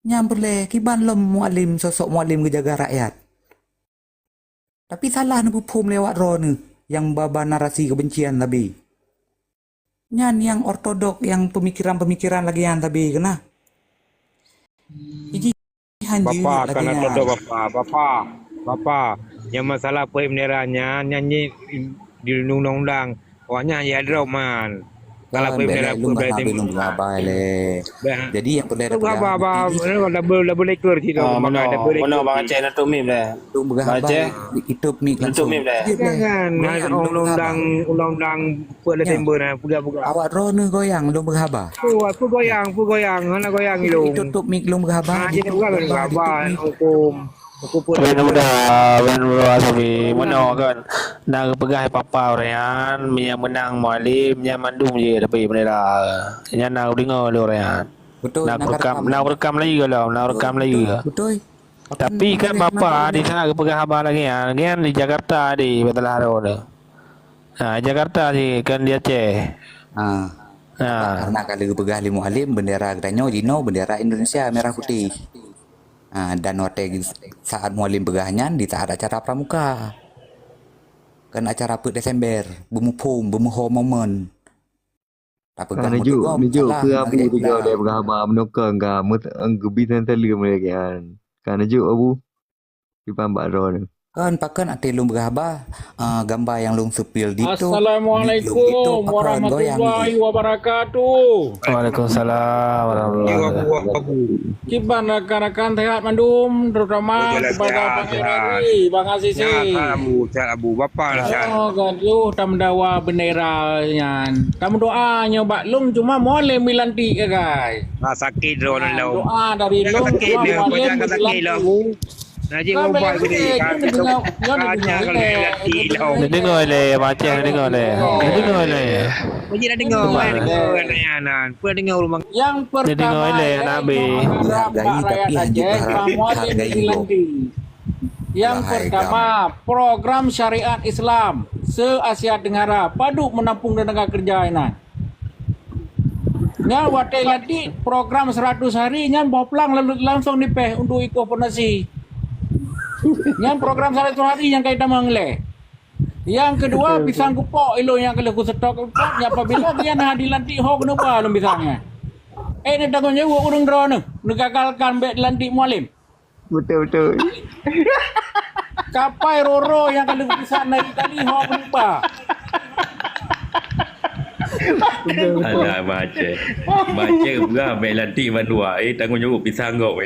Nyam boleh kiban lem mualim sosok mualim kejaga rakyat. Tapi salah nu pum lewat ro ni yang baba narasi kebencian tapi. Nyan yang ortodok yang pemikiran-pemikiran lagi yang tapi kena. Iji hanji Bapa lagi kena nyan. todo bapa. Yang masalah pembenarannya nyanyi di undang-undang. Pokoknya ya man. Kalau Kan pembenaran belai lum berarti gahabe lum gahabai le. Jadi yang boleh Lu dapat apa gahabai double lekor sih dong Mana double mana lekor. Bang Aceh nak tumim dah. lum Bang gahabai Aceh itu mik nak langsung. tumim dah. Jadi boleh. Jangan Goyang lum gahabai. undang-undang per Desember na puga-puga. Awak ro ni goyang lum gahabai. Pu goyang, mana goyang Itu ilung. tutup mik lum gahabai. Ah jadi bukan gaban hukum. Hukum per Ben Desember. muda sabi mana kan nak pegah papa orang yang menang mualim yang mandum je tapi bendera. Yang nak dengar dia orang. Betul. Nak rekam lagi kalau nak rekam lagi ke. Betul. Tapi kan bapa di sana ke pegah abang lagi kan di Jakarta di Betul Haro tu. Ha Jakarta sih kan dia Aceh. Ah. Ha Karena kalau pegah limu alim bendera Granyo Jino bendera Indonesia merah putih. Dan waktu saat mualim pegahnya di saat acara pramuka. Kan acara 1 Desember, bemupum, bemuho momen. Tak pegang Naju ke abu juga dia berhaba menukar enggak gebitan telu mereka kan. Kan naju abu di pambak ro ni. Kan pakan ate lung berhaba gambar yang lung sepil dito. Assalamualaikum warahmatullahi wabarakatuh. Waalaikumsalam warahmatullahi wabarakatuh. Kiban rekan-rekan sehat mandum terutama kepada Bang Irani, Bang Asisi. Abu bapa lah sihat. Oh, gaduh tam dawa bendera yan. Tam doa nyoba lum cuma boleh milanti ke guys. Sakit drone lo. Doa dari lum Sakit cuma dia, boleh jangan sakit lo. Najib ubah gini kan. Hanya kalau lelaki lo. Dia dengar le macam dia dengar le. Dia dengar le. Mesti dah dengar kan. Pernah dengar rumah. Yang Dia dengar pertama le Nabi. Dihargai tapi hanya hargai milanti. Yang pertama, program syariat Islam se-Asia Tenggara padu menampung tenaga kerja ini. Nya watai lagi program 100 hari nya bawa pulang lalu langsung dipeh untuk ikut ponasi. Nya program 100 hari yang kaitan mengle. Yang kedua pisang kupok ilo yang kalau ku stok kupok nya apabila dia nah dilantik ho kenapa belum pisangnya. Ni tanggung jawab urang drone nu gagalkan bet dilantik mualim. Betul. Kapai Roro yang kalau bisa naik tadi ho kenapa. Alah baca juga belanti mandua tanggung jawab pisang kau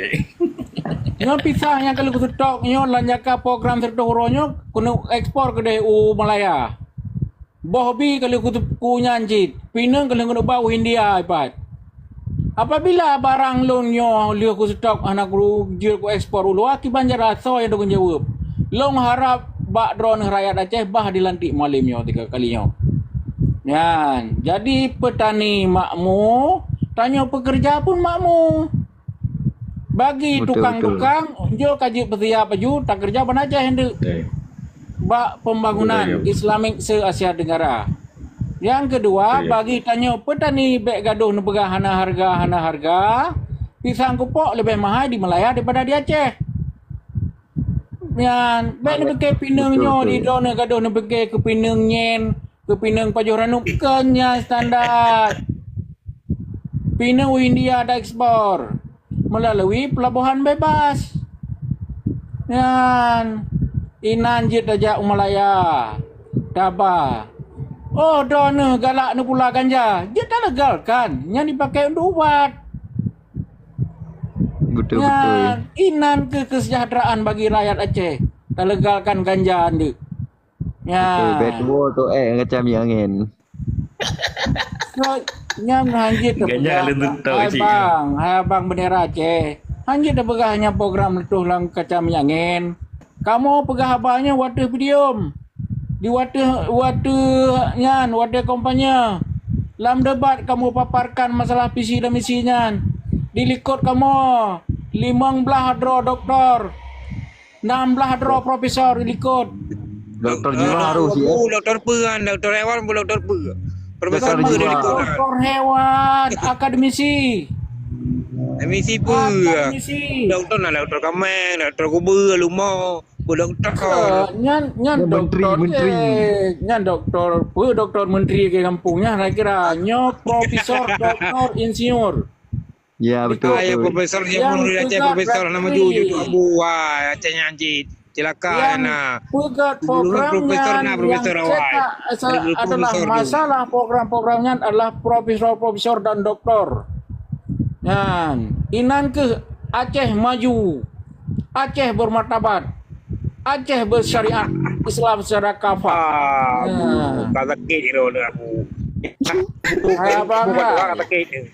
Nyo pisah yang kalau stok nyo lanjaka program serta horonyo kena ekspor ke DU Malaya. Bohbi kalau ku nyanjit, pinang kalau kena bau India ipat. Apabila barang long nyo liu ku stok anak ku jil ku ekspor ulu aki banjar aso yang dokon jawab. Long harap bak drone rakyat Aceh bah dilantik mualim nyo 3 kali nyo. Yan, jadi petani makmu, tanya pekerja pun makmu. Bagi tukang-tukang, jo kaji petia baju, tak kerja pan aja hendak. Bak pembangunan Islamik se-Asia Tenggara. Yang kedua, bagi tanya petani bek gaduh nepegah hana harga, pisang kupok lebih mahal di Malaya daripada di Aceh. Yan, bek nepeke pinangnya di drone gaduh nepeke ke pinang nyen, ke pinang pajuran bukannya standar. Pinang India ada ekspor melalui pelabuhan bebas. Yan inanjit aja Malaya. Daba. Oh, dona galak nu pula ganja. Dia tak legalkan. Yang dipakai untuk ubat. Betul. Inan kesejahteraan bagi rakyat Aceh. Tak legalkan ganja anda. Ya. Betul tu macam yang angin. So, nyam hanjit Ganja lentut tau cik. abang bendera Aceh. Hanjit dah pegahnya program letuh lang kacam yangin. Kamu pegah abangnya wadah videom. Di wadah kompanya. Lam debat kamu paparkan masalah visi dan misinya. Dilikut kamu 15 draw doktor. 16 draw profesor dilikut. Doktor jiwa harus ya. Doktor peran, doktor hewan pun doktor per. Profesor Doktor per dia jiwa. ikut. Doktor hewan, akademisi. Misi Tak apa? misi. Doktor nak doktor kameng, doktor kubur, lumah, doktor. Nyan Menteri. nyan doktor menteri ke kampungnya kira nyo profesor doktor insinyur. Ya betul. Ya profesor yang Yang belum Aceh pegat profesor nama daktari. Juju Abu wah Aceh nyanjit. Celaka Yang nah. pegat Dulu programnya profesor nah, yang profesor awal. cetak Dulu adalah profesor dulu. masalah program-programnya adalah profesor dan doktor. Nyan inan ke Aceh maju, Aceh bermartabat, Aceh bersyariat Islam secara kafah. Tak sakit dia aku. Hai abang Tak sakit.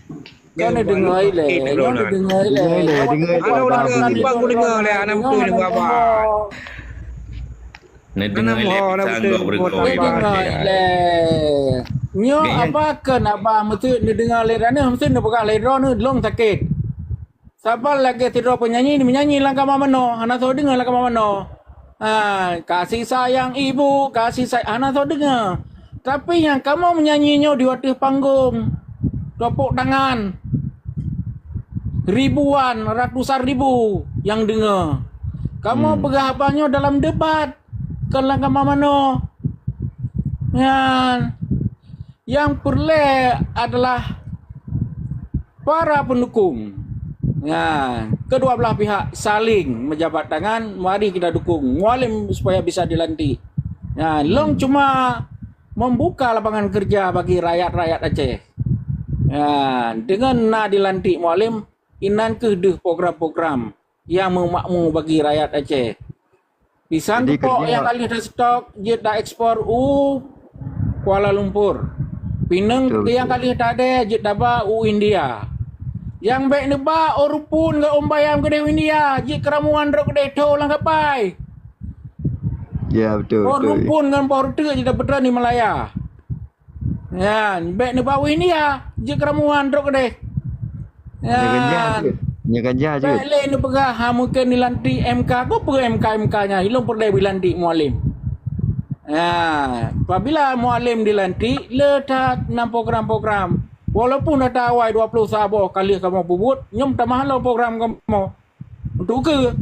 kau ni dengar le, kau ni dengar le. Dengar. Anak udah timbang aku dengar le, anak betul dengar apa. Nak dengar Mana le mau, nak pisang betul. kau berkoi Kau dengar le. Nyo Gaya. apa kan abang mesti ni dengar le dan mesti ni pegang le drone ni long sakit. Sabar lagi tidur penyanyi ni menyanyi langkah mana? Anak tahu dengar langkah mana? Kasih sayang ibu, kasih sayang anak tahu dengar. Tapi yang kamu menyanyinya di atas panggung, tepuk tangan, ribuan, ratusan ribu yang dengar. Kamu bergahapannya dalam debat, kan langkah mana? Yang perlu adalah para pendukung. Kedua belah pihak saling menjabat tangan, mari kita dukung Mualim supaya bisa dilantik. Long cuma membuka lapangan kerja bagi rakyat-rakyat Aceh. Dengan nak dilantik Mualim, inan kedeh program-program yang memakmur bagi rakyat Aceh. Pisang Jadi kepok kerja- yang kali dah stok, dia dah ekspor Kuala Lumpur. Pinang Betul, yang kali dah ada, dia dah bawa India. Yang baik ni ba orupun ke bayam ke India, jik keramuan rok ke to lang kapai. Ya betul. Orupun dengan porter je dah betul ni Malaya. Baik ni ba India, jik keramuan rok ke. Nya ganja je. Baik le ni pegah mungkin dilantik MK ko per MK-nya, ilung perlu dilantik Mualim. Apabila Mualim dilantik, letak 6 program-program. Walaupun dah awal 20 sabah kali kamu bubut, nyom tak mahal program kamu. Untuk ke?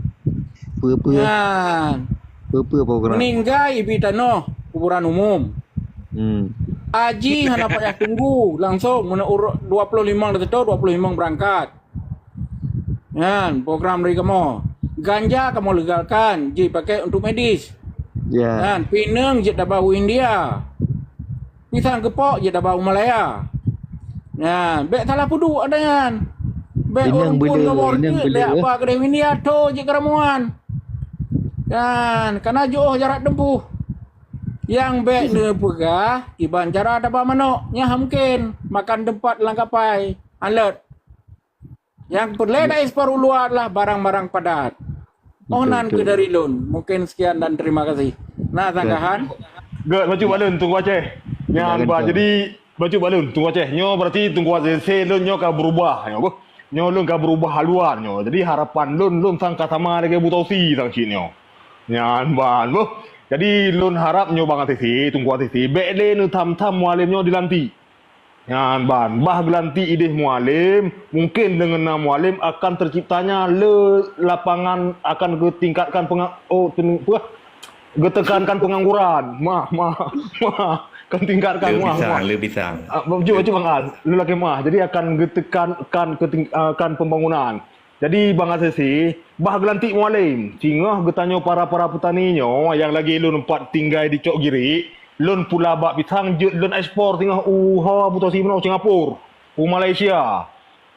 Apa program? Meninggai bitano kuburan umum. Haji hana payah tunggu, langsung mana 25 dah tahu 25 berangkat. Program dari kamu. Ganja kamu legalkan, je pakai untuk medis. Ya. Pinang je dah bawa India. Pisang kepok je dah bawa Malaya. Baik salah pudu ada kan. Baik Inang orang pun bela, nomor inang ke, bela. lihat apa kedai India tu je keramuan. Karena jauh jarak tempuh. Yang baik dia pegah, iban cara ada apa mana? Yang mungkin makan tempat langkapai, alert. Yang perlu dah ekspor luar adalah barang-barang padat. Onan ke dari loan. Mungkin sekian dan terima kasih. Nah, sanggahan. Gak baju balun tunggu Aceh. Yang ba jadi baju balun tunggu Aceh. Nyo berarti tunggu Aceh selun nyo ka berubah nyo. Nyo lun ka berubah haluan nyo. Jadi harapan lun sangka sama dengan Bu Tausi sang cik nyo. Nyan ban bu. Jadi lun harap nyo bang Aceh tunggu Aceh. Bek le nu tam-tam Mualim nyo dilantik. Nyan ban bah gelanti ideh Mualim, mungkin dengan nama Mualim akan terciptanya lapangan akan ketingkatkan getekankan pengangguran. Kan tingkatkan Le pisang. Baju Bang Al, lu lagi jadi akan getekankan pembangunan. Jadi Bang Asesi, bah gelantik Mualim, sehingga getanya para petani nyo yang lagi lu nempat tinggal di Cok Giri, lun pula bak pisang jet lun ekspor tengah Putosi menau Singapura, Malaysia.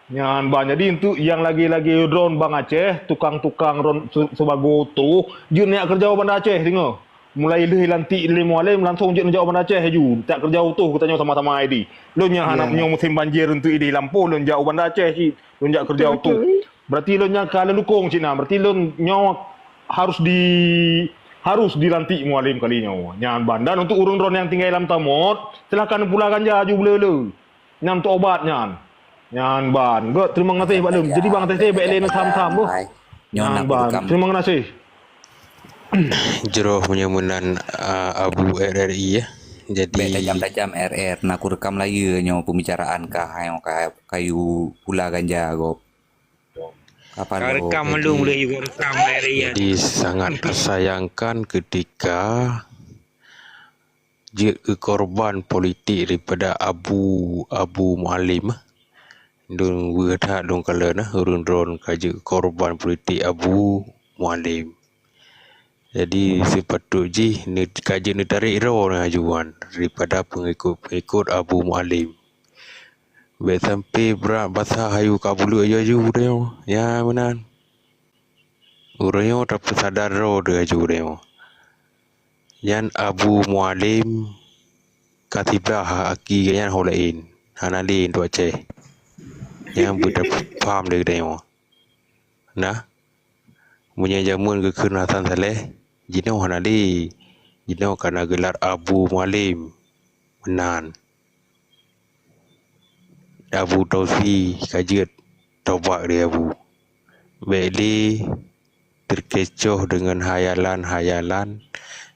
Nyan ban jadi untuk yang lagi-lagi drone Bang Aceh, tukang-tukang drone sebago tu, jet nak kerja Bandar Aceh tengah. Mulai leh lantik le Mualim langsung jet jauh Bandar Aceh ju. Tak kerja utuh katanya sama-sama ID. Lun yang hanap musim banjir untuk ID Lampau lun jauh Bandar Aceh si. Lun jak kerja utuh. Berarti lun yang kala lukung Cina. Berarti lun nyawa harus dilantik Mualim kalinya. Nyan bandan untuk urung drone yang tinggal dalam tamot, silakan pula ganja ju boleh. Nyan untuk obat nyan. Nyan ban. Gak terima kasih Pak Lum. Jadi Bang Teh baik le tam-tam bu. Nyan ban. Terima kasih. Jeroh penyamunan Abu RRI ya. Jadi tajam-tajam RR nak aku rekam lagi nyo pembicaraan kah yang kayu pula ganja go. Kapan Kau lo rekam lu boleh juga rekam hari ya. Jadi sangat tersayangkan ketika dia korban politik daripada Abu Mualim. Dong berita dong kalau nah urun drone kaji korban politik Abu Mualim. Jadi sepatutnya ni kaji ni tarik ro na ajuan daripada pengikut Abu Mualim. Be sampai berat bahasa hayu kabulu aju dia. Ya benar. Urangnya tak sadar ro dia aju dia. Yan Abu Mualim katibah aki yan holain. Hanalin tu Aceh. Yang berfaham dia dia. Nah. Punya jamun ke Hasan Saleh. Jino hanali. Jino karena gelar Abu Mualim. Menan. Abu Taufi kajet taubat dia Abu. Beli terkecoh dengan hayalan-hayalan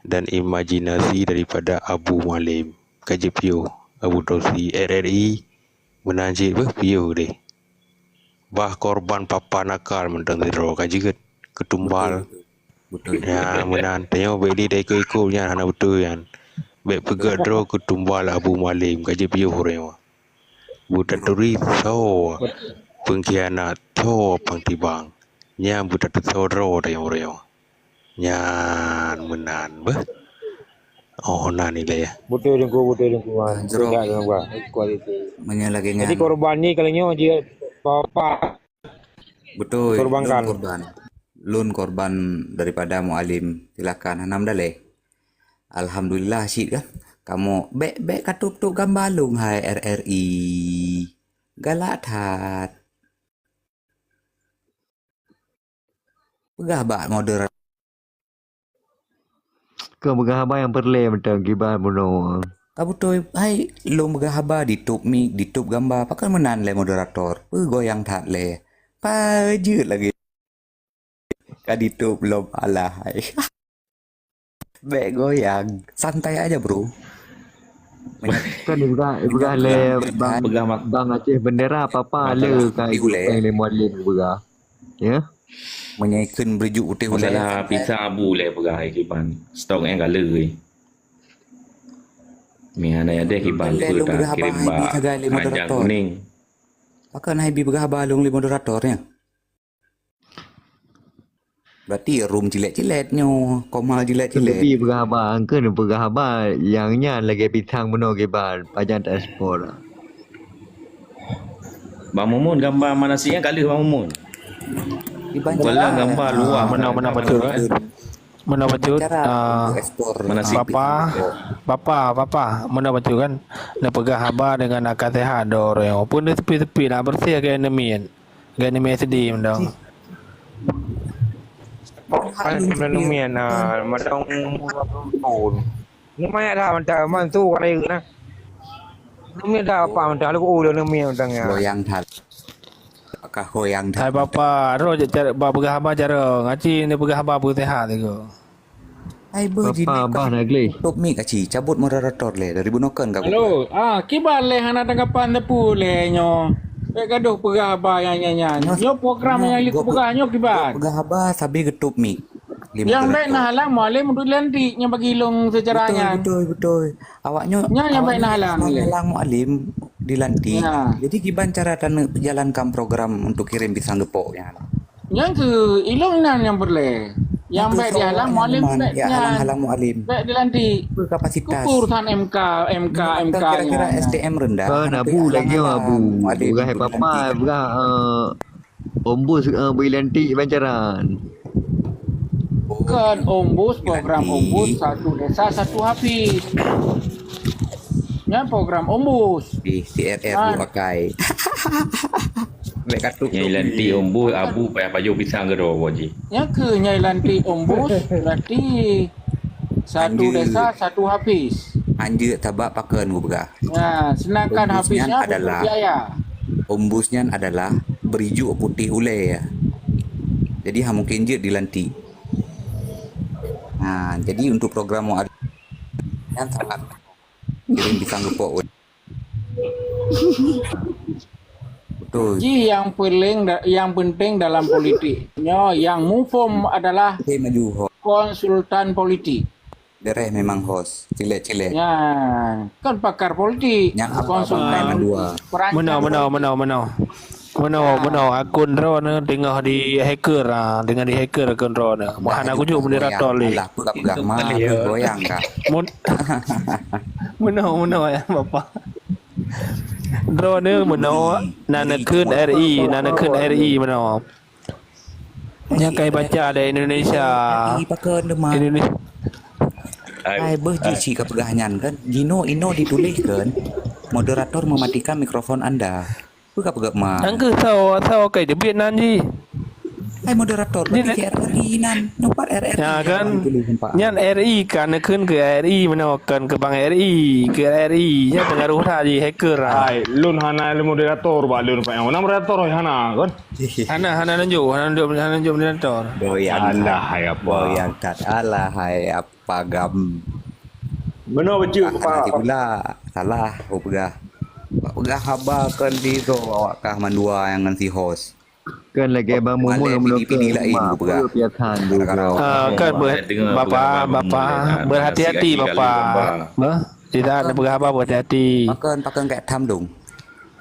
dan imajinasi daripada Abu Mualim. Kajet pio Abu Taufi RRI menanjik pio deh. Bah korban papa nakal mentang zero kajet ketumbal. betul. Ya menan tanya beli dia ikut-ikutnya hana betul yan. Baik pegat draw ketumbal Abu Mualim kajet pio horema. Budak turi so pengkhianat so pangtibang nya budak so ro da yang reo nya menan ba nan ni le Betul dengku Jero kualiti. menyalagengan Jadi korban ni kalau dia papa betul korbankan. lun korban daripada Mualim silakan hanam dale. Alhamdulillah syid kan. Kamu bek katup tu gambalung hai RRI. Galak hat. Pegah bak moderat. Kau bergahabar yang perle macam gibar buno. Kamu tu hai lu megah haba ditup mic ditup gambar pakai menan le moderator. Goyang that le. Pa je lagi. Ka ditup belum alah hai. Bek goyang. Santai aja bro. Kan bergah le bang Aceh bendera apa-apa le kan le Mualim bergah. Ya. Menyaikkan berjuk putih ulai. Masalah pisang Abu le pegai kiban. Stok yang gala oi. Mi ana ada kiban Lu dah bergah kirim abang ba. hai segai le Anjang moderator. kuning. Pakai hai bi bergah balung le moderatornya. Berarti room cilet-ciletnya, komal cilet-cilet. Lebih bergahabar angka ni bergahabar yangnya lagi pitang buno gibar pajan ekspor. Bang Mumun gambar mana siang kali Bang Mumun. Wala gambar luar Mana betul kan? Mana betul? ekspor mana si Bapa, mana betul kan? Nak pegang haba dengan akal sehat do orang. Pun di tepi-tepi nak bersih ke enemy. Ke enemy sedih mendong. Menemukan macam tahun. Ni mana dah macam mantu kan air na. Ni dah apa macam lu udah nemi macam ya. goyang that. Apakah goyang Hai that? bapa, ro cara pegang haba cara ngaji ni pegang haba pun sehat tu. Hai berji Apa bah nak geli? tutup mic aci, cabut moderator le dari bunokan kau. Halo, kibar le hana tanggapan tepu le nyo. Gaduh pegah ba yang nyanyi. Nyo program yang liku pegah nyo kibar. Pegah haba sabi getup mic. Yang baik nah halang Mualim untuk lantik nya bagi long secaranya. Betul. Awaknya Yang baik nak halang. halang Mualim dilantik. Ya. Jadi giban cara tan jalankan program untuk kirim pisang gepoknya. Yang ke ilong nan yang berle. Yang baik dihalang Mualim baik halang Mualim. baik dilantik. Berkapasitas. Urusan MK Kira-kira nya. SDM rendah. Kan Abu lagi Abu. Bergah apa-apa bergah ombus berlantik pancaran. Bukan ombus program ombus satu desa satu hafiz. Yang program ombus. Di CRR pakai. Baik kartu. Yang lanti ombu Abu payah baju pisang ke do boji. Yang ke nyai lantik ombus berarti satu Anjir. desa satu hafiz. Anjir tabak pakan gua begah. Nah, sedangkan Ombusnya habisnya adalah- biaya. Ombusnya adalah berijuk putih ulai ya. Jadi mungkin je dilantik. Nah, jadi untuk program mau ada yang sangat kirim pisang gepok. Betul Tuh, yang penting dalam politiknya yang mufum adalah kita maju host. konsultan politik. Dereh memang host. Cilek-cilek. Ya, kan pakar politik. Yang apa konsultan dua. Menau akun drone tengah di hacker dengan di hacker akun drone. Bahan aku juga moderator ni. Lah, pegang mah goyang kah? Menau ya bapa. Drone menau nanakeun RI menau. Yang kai baca dari Indonesia. Pakai demam. Indonesia. Ai berjici kepegahannya kan. Ino dituliskan. Moderator mematikan mikrofon Anda. Buka pegak mah. Angke tahu kai debit nanti. Hai moderator, berarti RRI nan, nomor RRI. Ya kan, nyan RI kan keun ke RI menawakan ke Bank RI, ke RI nya pengaruh tadi hacker. Hai, lun hana le moderator ba lun pa yang moderator oi hana kan. Hana nunjuk moderator. Doyan. Alah hai apa. Doyan kat alah hai apa gam. Mana baju Nanti pula salah pegah. Pegah haba kan di tu awak kah mandua yang nanti host. Kan lagi abang Mumun pilih lain mak juga. piatan juga. Kan Bapak berhati-hati Bapak. Tidak ada apa berhati-hati. Pakai kayak tam dong.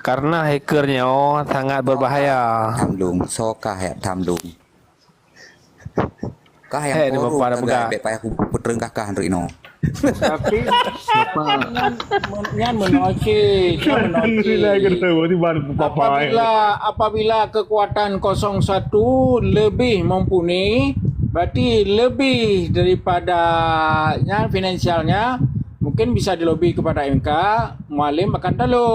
Karena hackernya sangat berbahaya. Tam dong, sokah ya tam dong. Kah Hei, yang Bapak ada pegang. Bapak aku putreng kakak Hendrik no. Tapi nyan menoci. Apabila kekuatan 01 lebih mumpuni, berarti lebih daripada yang finansialnya, mungkin bisa dilobi kepada MK, Mualim akan talo.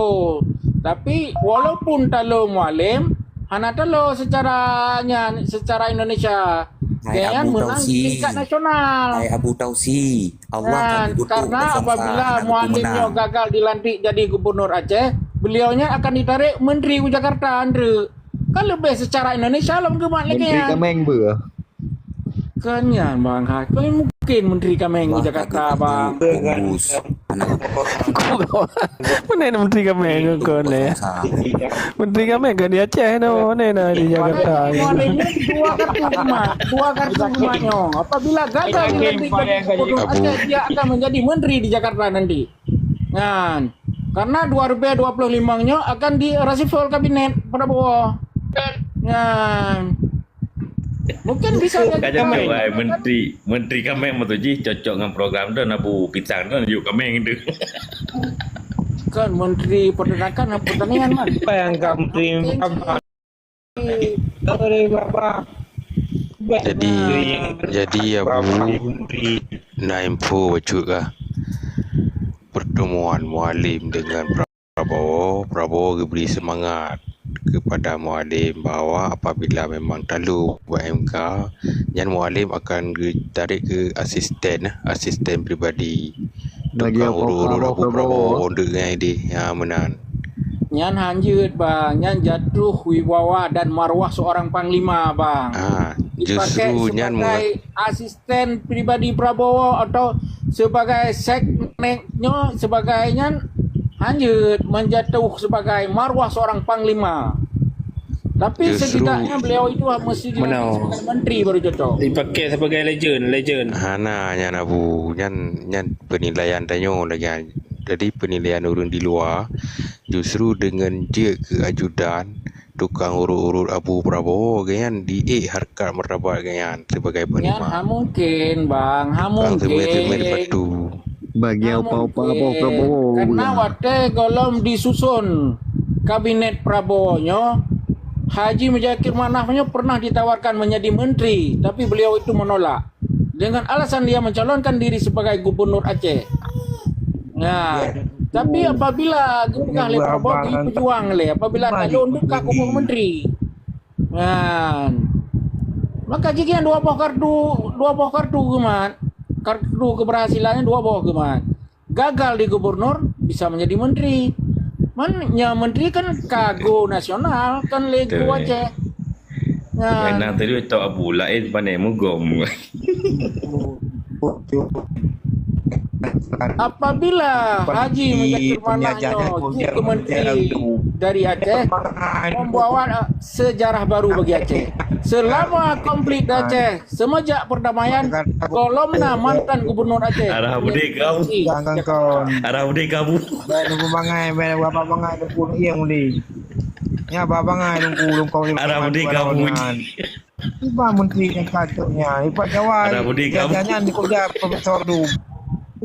Tapi walaupun talo Mualim, hana talo secara Indonesia. Jangan menang di tingkat nasional. Hai Abu Tausi, Allah karena apabila Mualimnya gagal dilantik jadi gubernur Aceh, beliaunya akan ditarik menteri Jakarta, Andre. Kan lebih secara Indonesia lah mungkin lagi Menteri ya. Kameng ber. Kan ya Bang, kan mungkin menteri Kameng Jakarta Bang. Bagus. Mana yang menteri Kameng kau ni? Menteri Kameng kan di Aceh no, mana di Jakarta. Mualimnya dua kartu rumahnya. Apabila gagal dilantik jadi gubernur Aceh, dia akan menjadi menteri di Jakarta nanti. Kan? Karena 2025-nya akan di reshuffle kabinet Prabowo. Kan? Mungkin bisa jadi menteri Kameng matuji cocok dengan program tu Abu Pisang tu yuk Kameng tu. Kan menteri peternakan dan pertanian man. Apa yang menteri Bapak? Jadi Abu nak info juga pertemuan Mualim dengan Prabowo beri semangat kepada Mualim bahawa apabila memang lalu buat MK, Yan Mualim akan ditarik ke asisten pribadi Bagi urut Prabowo dengan dia menang. Nyan hanjut bang, nyan jatuh wibawa dan marwah seorang panglima bang. Justru Nyan sebagai asisten pribadi Prabowo atau sebagai sekneknya sebagai Nyan hanjut menjatuh sebagai marwah seorang panglima. Tapi setidaknya beliau itu mesti dilantik sebagai menteri baru cocok. Dipakai sebagai legend. Hana Nyan Abu Nyan penilaian tanya lagi. Jadi penilaian orang di luar justru dengan dia ke ajudan tukang urut-urut Abu Prabowo kan di harkat martabat kan sebagai penima. Mungkin bang, mungkin. Bagi apa-apa Prabowo. Karena waktu golom disusun kabinet Prabowo-nya, Haji Muzakir Manafnya pernah ditawarkan menjadi menteri, tapi beliau itu menolak dengan alasan dia mencalonkan diri sebagai gubernur Aceh. Nah, tapi apabila kita oleh Prabowo berjuang apabila calon dekat gubernur menteri. Nah, maka jika dua buah kartu keman, kartu keberhasilannya dua buah keman. Gagal di gubernur bisa menjadi menteri. Mannya menteri kan kago nasional kan lego Aceh. Nah, nanti dia tahu Abu lain pandai mugom. Apabila Haji Muzakir Manafnyo ke Menteri dari Aceh membawa sejarah baru bagi Aceh. Selama konflik Aceh, semenjak perdamaian, kolomna mantan gubernur Aceh. Arah bude kau. Jangan kau. Arah bude kamu. Nunggu bangai, bapak bangai pun yang ni. Ya bapak bangai nunggu kau ni. Arah bude kamu. Iba menteri yang kacaunya. Iba Jawa. Arah bude kamu. Jangan dikerja profesor tu.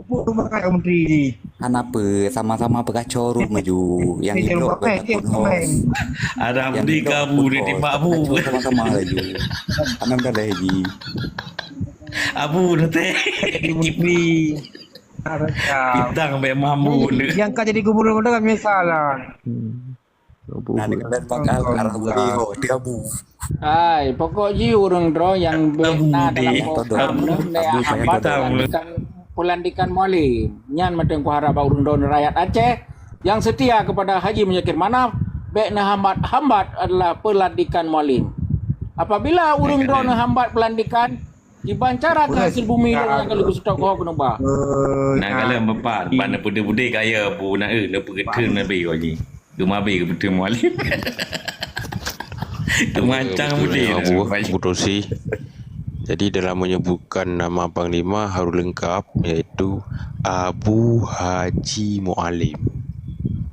Ibu bangai menteri ni. Kenapa sama-sama pekacor maju yang hidup bertakun host. Arah bude kamu di timbak abu. Sama-sama laju. Karena udah ada Haji. Abu nanti. Jadi menteri. Bintang sampai mambu. Yang kau jadi gubernur kan salah. Nah, dengan bakal arah bude host dia abu. Hai, pokok ji urang dro yang benar dalam program Abu saya pelantikan Mualim. Nyan mateng ku harap urang dro rakyat Aceh yang setia kepada Haji Muzakir Manaf, baik hambat adalah pelantikan Mualim. Apabila urang dro hambat pelantikan dibancara ke hasil bumi yang kalau stok ho kena ba. Nah kalau bapak mana bude-bude kaya bu nak nak pergi nabi kau ni. Gemabi ke betul Mualim. Kemancang bude. Abu Tosi. Jadi dalam menyebutkan nama Panglima harus lengkap iaitu Abu Haji Mualim.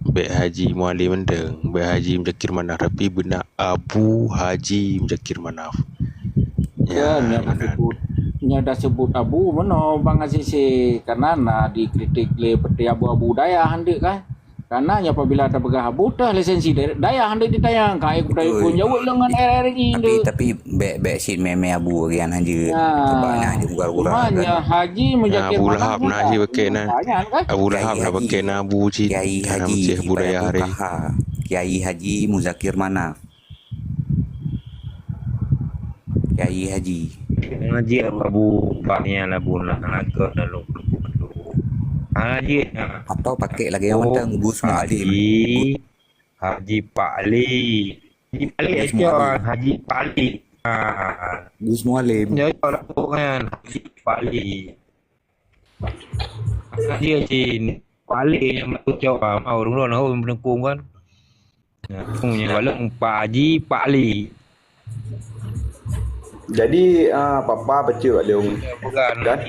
Baik Haji Mualim mendeng, baik Haji Muzakir Manaf, tapi benar Abu Haji Muzakir Manaf. Ya, nya dah sebut Abu mana Bang Azizi karena dikritik le peti abu-abu daya hendak kan. Karena apabila ada begah abu dah lisensi daya hendak ditayang kai budaya pun jauh dengan RRI tapi bek sit meme abu gian hanja banyak je gurau-gurau kan. Haji Muzakir Abu Lahab nah si bekena. Abu Lahab nak bekena Abu Ci. Kiai Haji budaya hari. Kiai Haji Muzakir Manaf. Kiai Haji. Ngaji Abu Paknya Abu nak ke dalam. Haji Atau pakai lagi yang tentang Gus Mualim. Haji Pakli. Haji Pakli aja Haji Pakli. Gus Mualim. Ya orang tu kan Haji Pakli. Haji Pakli yang tu jawab orang orang orang menekung kan. Punya walau Pak Haji Pakli. Jadi papa baca Leong Bukan kan?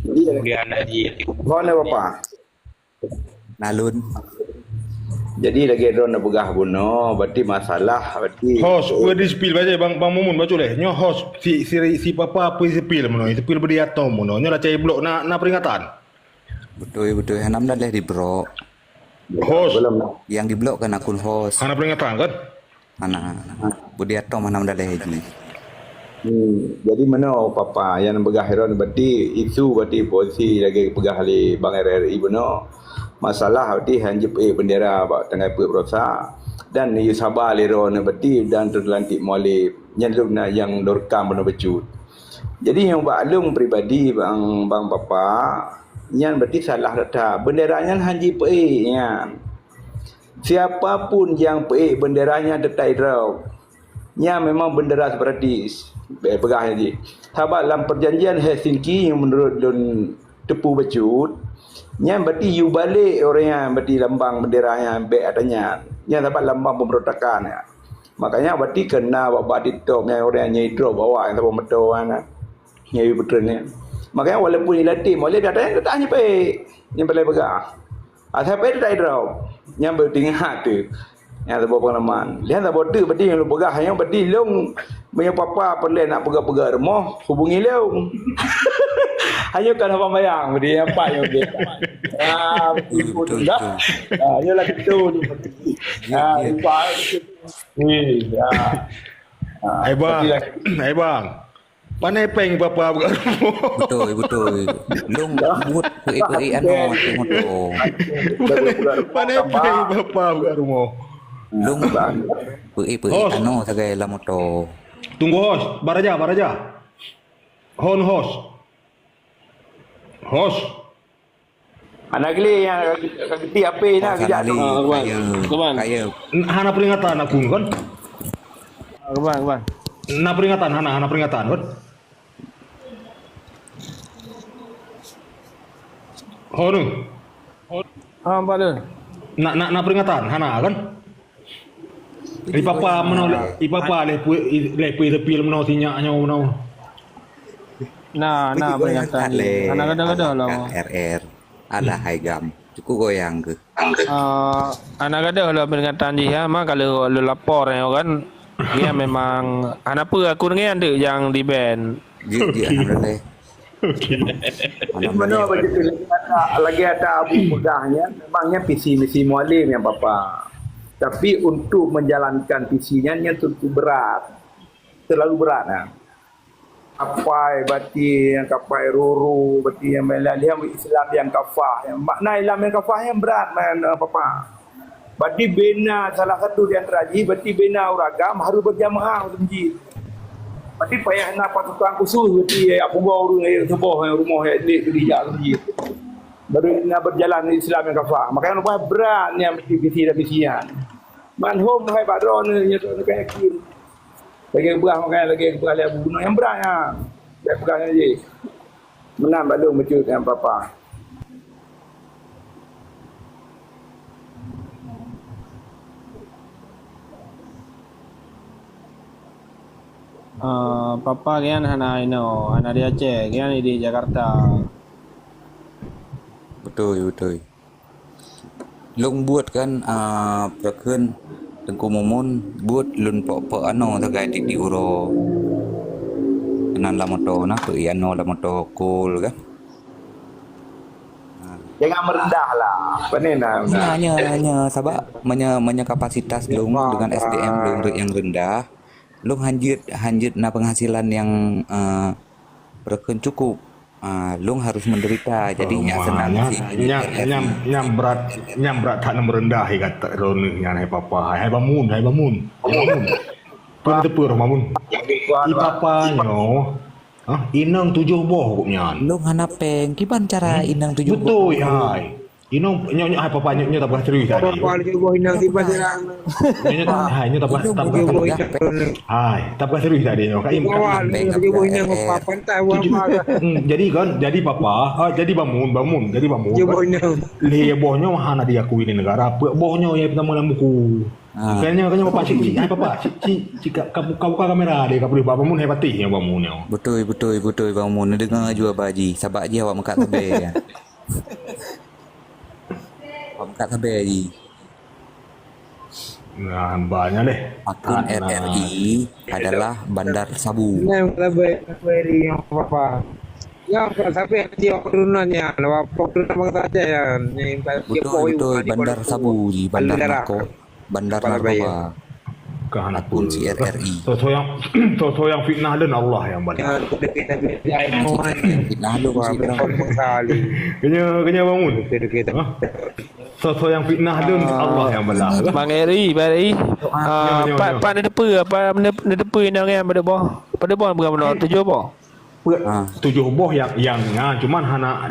Kemudian Haji Mana papa? Nalun. Jadi lagi drone nak begah buno, berarti masalah berarti Host, we di spill baca bang Mumun baca leh. Nyo host si papa apa spill mono, spill beriato mono. Nyo lah cai blok na peringatan. Betul hanam dah di bro. Host Yang di blok kan akun host. ana peringatan kan? Mana Budiato hanam dah Haji. Jadi mana papa yang begah heron berarti itu berarti posisi lagi pegah ali bang RRI buno. Masalah berarti hanjep bendera bak tengah berosa dan you sabar leron berarti dan terlantik Mualim yang dorkam buno becut. Jadi yang baklung pribadi bang papa yang berarti salah data benderanya hanji yan. Siapapun yang benderanya detai draw. Nya memang bendera separatis. Pegah je. Sebab dalam perjanjian Helsinki yang menurut Don Tepu Becut, nya berarti you balik orang yang berarti lambang bendera yang baik adanya. Nya sebab lambang pemberontakan ya. Makanya berarti kena bawa ditop yang orang yang nyidro bawa yang sebab betul kan. Nya you betul ni. Makanya walaupun dilatih, boleh datang tak hanya baik. Yang boleh pegah. Asal baik tak draw. Yang bertingkat tu. Yang sebab pengalaman. Lihat sebab tu berarti yang lu pegah yang berarti long punya papa perlu nak pegah-pegah rumah hubungi leung. Hanya kan apa bayang dia apa yang dia. Betul dah. Dia lagi tu. Lupa. Hai bang. Pandai peng papa buka rumah. Betul. Long buat anu tengok tu. Pandai peng papa buka rumah. Long anu sebagai lamoto. Tunggu host, baraja. Host. Anak gili yang kaki apa nak kerja tu. Kaya. Hana peringatan aku kan? Kembang. Hana peringatan kan? Oh nu. Apa tu? Nak peringatan hana kan? Ipapa menolak, ipapa lepi menolak sinyaknya menolak. Nah, peringatan. Anak kadang-kadang lah. RR. Alah hai gam. Cukup goyang ke. Anak kadang lah peringatan dia mah kalau lu lapor kan dia memang anak apa aku dengan ada yang di band. Dia alhamdulillah. Mana begitu lagi ada abu pegahnya memangnya visi mualim yang Bapak. Tapi untuk menjalankan visinya tentu berat. Terlalu berat nah. Kapai bati yang kapai ruru bati yang melalim Islam yang kafah yang makna Islam yang kafah yang berat Bapak. Bati bina salah satu di antara ji bati bina uragam harus berjamaah masjid. Bati payah nak pasukan khusus bati apa baru sebuah rumah di masjid. Baru nak berjalan Islam yang kafah. Makanya lupa beratnya visi dan visian. Manhum hai badron ni tu kan yakin. Lagi berah makanya lagi berah lihat bunuh yang beratnya. Dah pegang je. Menang balung becut yang apa-apa. Papa kian hana di Aceh, kian di Jakarta. Betul. Long buat kan perken Tengku Mumun buat lun pok tagai di uro. Kenan la moto na pe iano la moto cool kan. Jangan merendah lah. Penena. Hanya sabak menya kapasitas long dengan SDM long yang rendah. Long hanjut na penghasilan yang perken cukup. Long harus menderita jadi senang sih nyam berat tak merendah kata rone yang hai papa hai bangun pun tepur bangun ipapa nyo inang 7 boh koknya long hanapeng kiban cara inang 7 boh betul hai inang nyo hai papa nyo tak serius tadi Papa lagi boh inang tiba dia. nyo tak serius tadi nyo kai Awal lagi boh inang papa pantai apa. jadi papa jadi bangun jadi bangun Dia boh inang. le bohnya hana diakui di negara bohnya yang pertama dalam buku kayaknya papa cik hai papa cik kau buka kamera dia kau boleh bangun hebat ya bangunnya betul bangun dengar juga baji sabak je awak mekat tebe ya awak mekat tebe ji nah banyak deh akun RRI adalah Bandar Sabu. Yang lebih yang apa? Yang sampai dia turunannya, lapor turun bang saja ya. Betul Bandar Sabu di Bandar Narkoba. Akun si RRI. So yang fitnah dan Allah yang balik. Fitnah lu Kenya bangun. So yang fitnah dan Allah yang balik. Bang Eri, Pak ada depa yang pada bawah berapa 7 boh? 7 boh yang cuman hana